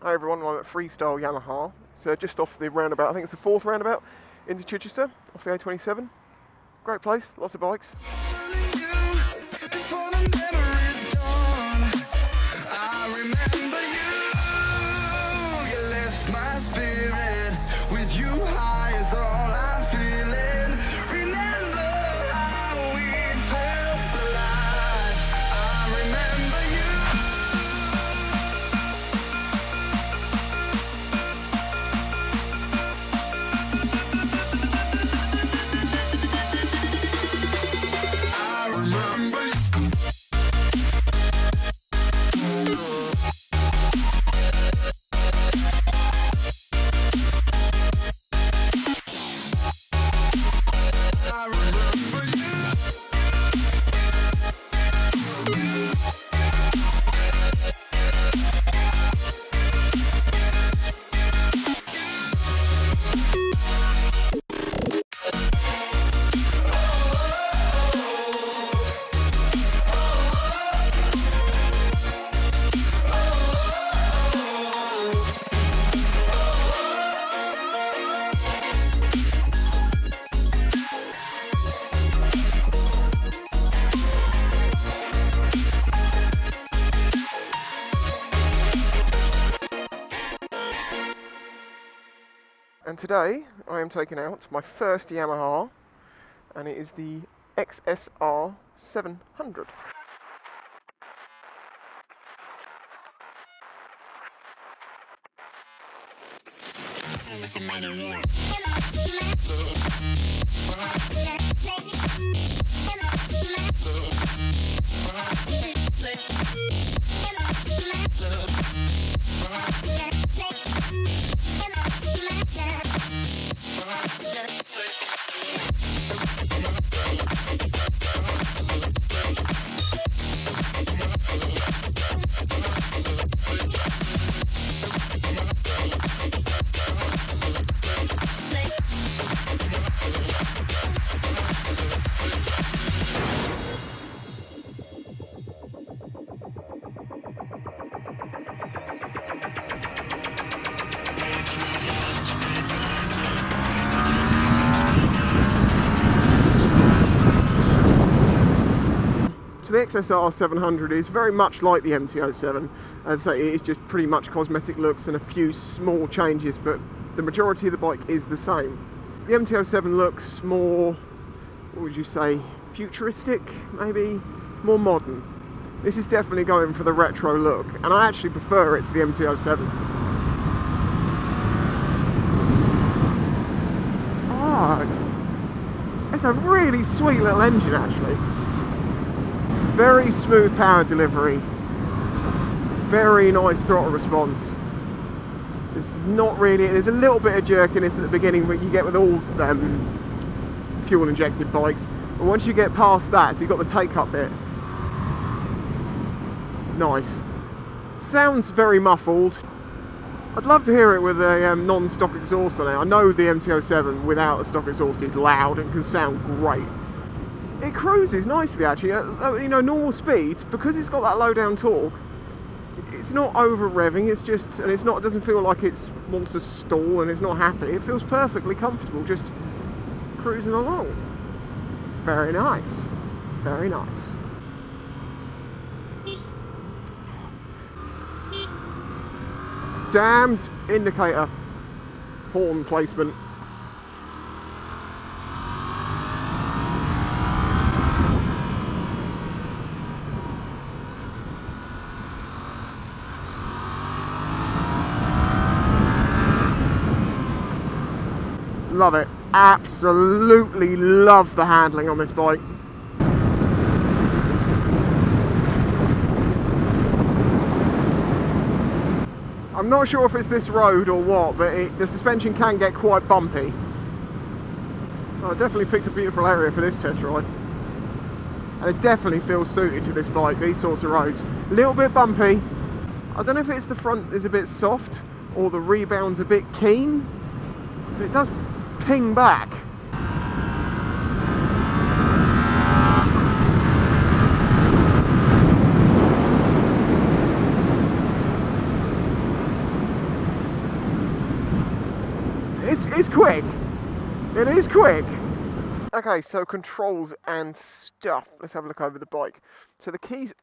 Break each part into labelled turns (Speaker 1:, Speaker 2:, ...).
Speaker 1: Hi everyone, I'm at Freestyle Yamaha. It's just off the roundabout, I think it's the 4th roundabout into Chichester, off the A27. Great place, lots of bikes. And today I am taking out my first Yamaha, and it is the XSR700. So the XSR700 is very much like the MT-07. As I say, it is just pretty much cosmetic looks and a few small changes, but the majority of the bike is the same. The MT-07 looks more, what would you say, futuristic, maybe more modern. This is definitely going for the retro look, and I actually prefer it to the MT-07. It's a really sweet little engine actually. Very smooth power delivery, very nice throttle response. There's not really, there's a little bit of jerkiness at the beginning, but you get with all fuel injected bikes. But once you get past that, so you've got the take up bit, nice. Sounds very muffled. I'd love to hear it with a non-stock exhaust on it. I know the MT-07 without a stock exhaust is loud and can sound great. It cruises nicely actually at normal speeds, because it's got that low down torque. It's not over revving, it's just, and it doesn't feel like it wants to stall and it's not happy. It feels perfectly comfortable just cruising along. Very nice, very nice. Damned indicator horn placement. Love it. Absolutely love the handling on this bike. I'm not sure if it's this road or what, but the suspension can get quite bumpy. I definitely picked a beautiful area for this test ride. And it definitely feels suited to this bike, these sorts of roads. A little bit bumpy. I don't know if it's the front is a bit soft or the rebound's a bit keen, but it does ping back. it's quick. It is quick. Okay, so controls and stuff. Let's have a look over the bike. So the key's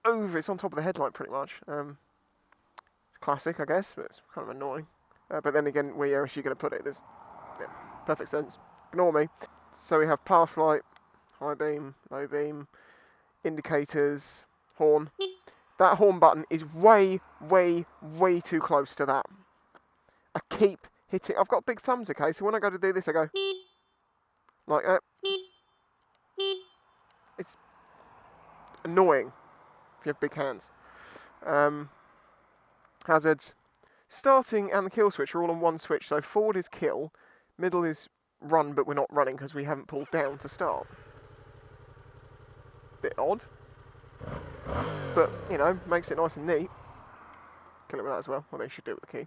Speaker 1: over, it's on top of the headlight pretty much. It's classic, I guess, but it's kind of annoying. But then again, where else are you going to put it? There's perfect sense. Ignore me. So we have pass light, high beam, low beam, indicators, horn. That horn button is way, way, way too close to that. I keep hitting. I've got big thumbs, okay? So when I go to do this, I go like that. It's annoying if you have big hands. Hazards. Starting and the kill switch are all on one switch. So forward is kill, middle is run, but we're not running because we haven't pulled down to start. Bit odd. But, you know, makes it nice and neat. Kill it with that as well. Well, they should do it with the key.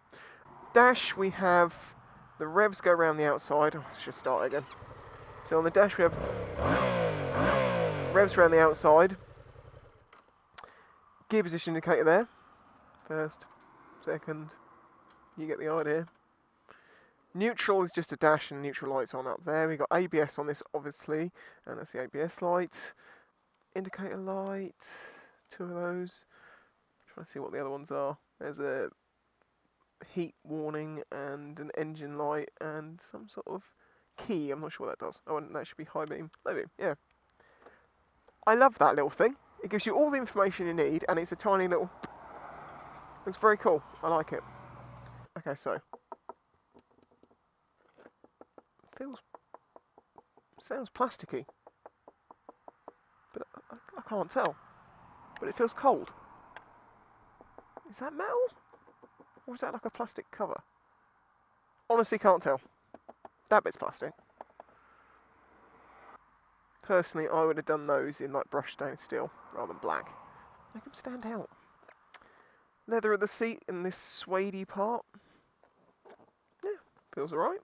Speaker 1: Dash, we have the revs go around the outside. Oh, let's just start again. So on the dash we have revs around the outside. Gear position indicator there. First, second. You get the idea. Neutral is just a dash and neutral lights on up there. We've got ABS on this, obviously. And that's the ABS light. Indicator light. 2 of those. Trying to see what the other ones are. There's a heat warning and an engine light and some sort of key. I'm not sure what that does. Oh, and that should be high beam. Low beam, yeah. I love that little thing. It gives you all the information you need and it's a tiny little... Looks very cool. I like it. Okay, so... Sounds plasticky. But I can't tell. But it feels cold. Is that metal? Or is that like a plastic cover? Honestly can't tell. That bit's plastic. Personally, I would have done those in like brushed stainless steel rather than black. Make them stand out. Leather at the seat in this suede part. Yeah, feels alright.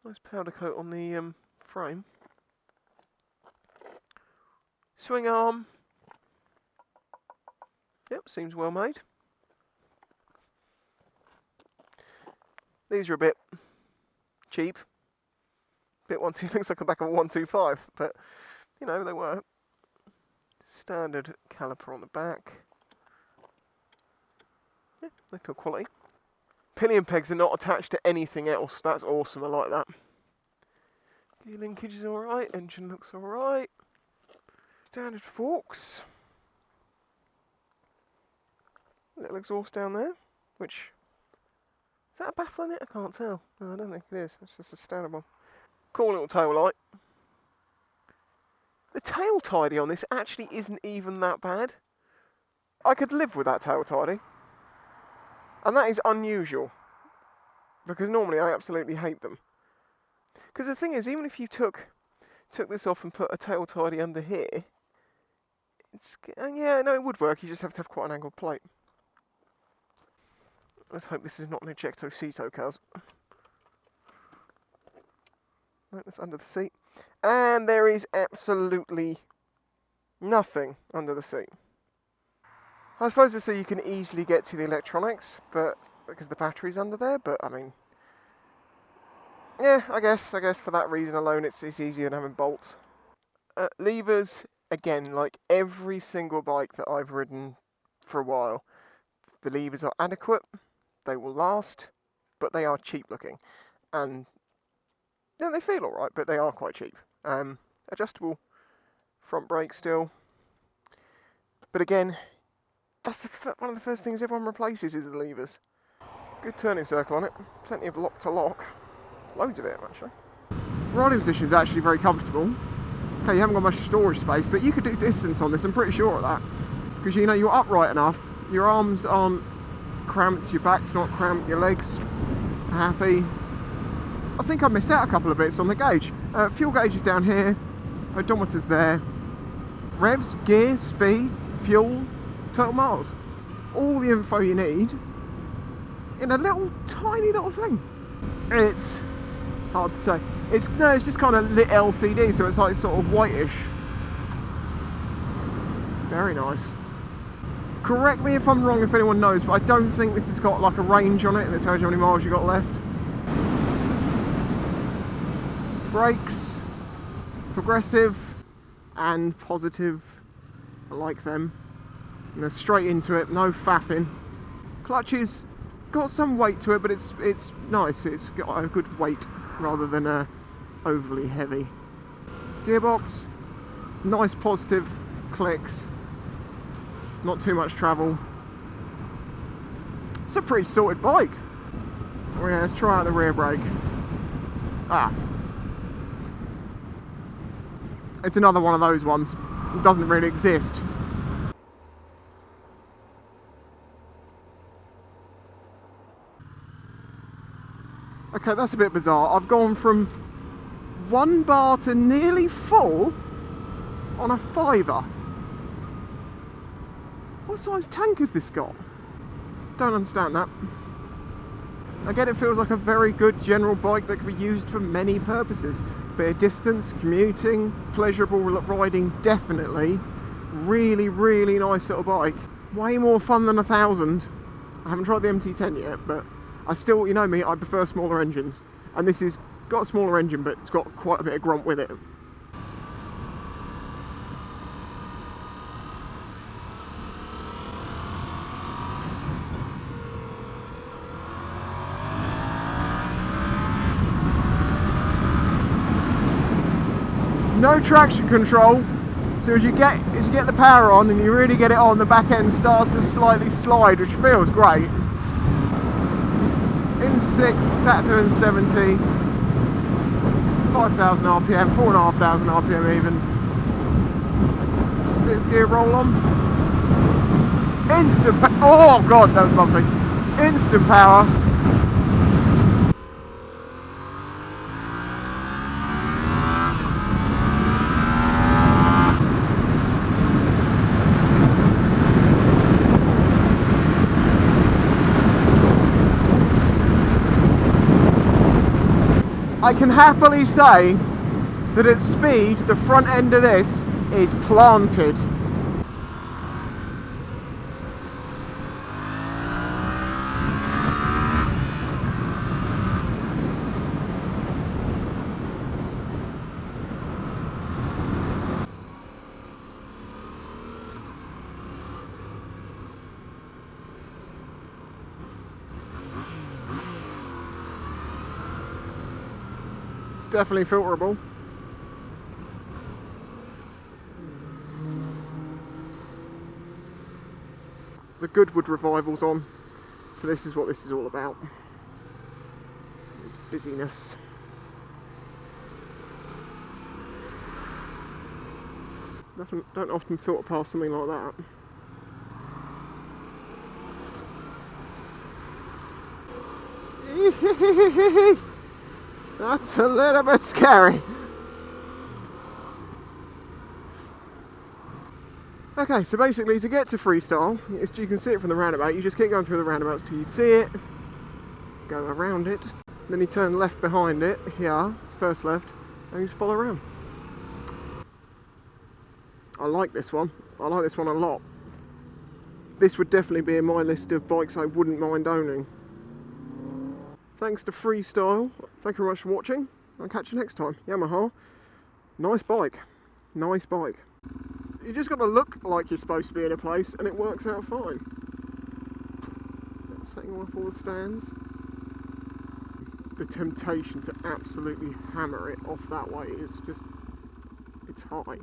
Speaker 1: Nice powder coat on the frame. Swing arm. Yep, seems well made. These are a bit cheap. Bit 1-2, looks like the back of a 125, but you know, they work. Standard caliper on the back. Yeah, they feel quality. Pillion pegs are not attached to anything else. That's awesome, I like that. Gear linkage is alright, engine looks alright. Standard forks. Little exhaust down there, which... Is that a baffle in it? I can't tell. No, I don't think it is. It's just a standard one. Cool little tail light. The tail tidy on this actually isn't even that bad. I could live with that tail tidy. And that is unusual. Because normally I absolutely hate them. Because the thing is, even if you took this off and put a tail tidy under here, it's... yeah, no, it would work. You just have to have quite an angled plate. Let's hope this is not an ejecto seato, cuz. No, that's under the seat. And there is absolutely nothing under the seat. I suppose it's so you can easily get to the electronics, but because the battery's under there, but I mean... yeah, I guess for that reason alone it's easier than having bolts. Levers, again, like every single bike that I've ridden for a while, the levers are adequate. They will last, but they are cheap looking. And yeah, they feel alright, but they are quite cheap. Adjustable front brake still. But again, that's one of the first things everyone replaces is the levers. Good turning circle on it. Plenty of lock to lock. Loads of it, actually. Riding position is actually very comfortable. Okay, you haven't got much storage space, but you could do distance on this, I'm pretty sure of that. Because you know, you're upright enough, your arms aren't cramped, your back's not cramped, your legs are happy. I think I missed out a couple of bits on the gauge. Fuel gauge is down here, odometer's there. Revs, gear, speed, fuel, total miles. All the info you need in a little tiny little thing. It's hard to say. It's just kind of lit LCD, so it's like sort of whitish. Very nice. Correct me if I'm wrong, if anyone knows, but I don't think this has got like a range on it and it tells you how many miles you got left. Brakes, progressive and positive, I like them. And they're straight into it, no faffing. Clutches, got some weight to it, but it's nice, it's got a good weight rather than overly heavy. Gearbox, nice positive clicks. Not too much travel. It's a pretty sorted bike. Oh yeah, let's try out the rear brake. It's another one of those ones. It doesn't really exist. Okay, that's a bit bizarre. I've gone from 1 bar to nearly full on a 5er. What size tank has this got? Don't understand that. Again, it feels like a very good general bike that can be used for many purposes. Bit of distance, commuting, pleasurable riding, definitely. Really, really nice little bike. Way more fun than 1000. I haven't tried the MT10 yet, but I still, you know me, I prefer smaller engines. And this has got a smaller engine, but it's got quite a bit of grunt with it. No traction control, so as you get the power on and you really get it on, the back end starts to slightly slide, which feels great. In 6th, sat doing 70, 5,000 RPM, 4,500 RPM even. 6th gear roll on. Instant oh god, that was bumpy. Instant power. I can happily say that at speed, the front end of this is planted. Definitely filterable. The Goodwood revival's on, so this is what this is all about. It's busyness. Don't often filter past something like that. That's a little bit scary. Okay, so basically to get to freestyle, you can see it from the roundabout, you just keep going through the roundabouts till you see it, go around it, then you turn left behind it, here, it's first left, and you just follow around. I like this one a lot. This would definitely be in my list of bikes I wouldn't mind owning. Thanks to Freestyle, thank you very much for watching, I'll catch you next time. Yamaha, nice bike, nice bike. You just got to look like you're supposed to be in a place and it works out fine. Setting up all the stands. The temptation to absolutely hammer it off that way is just, it's high.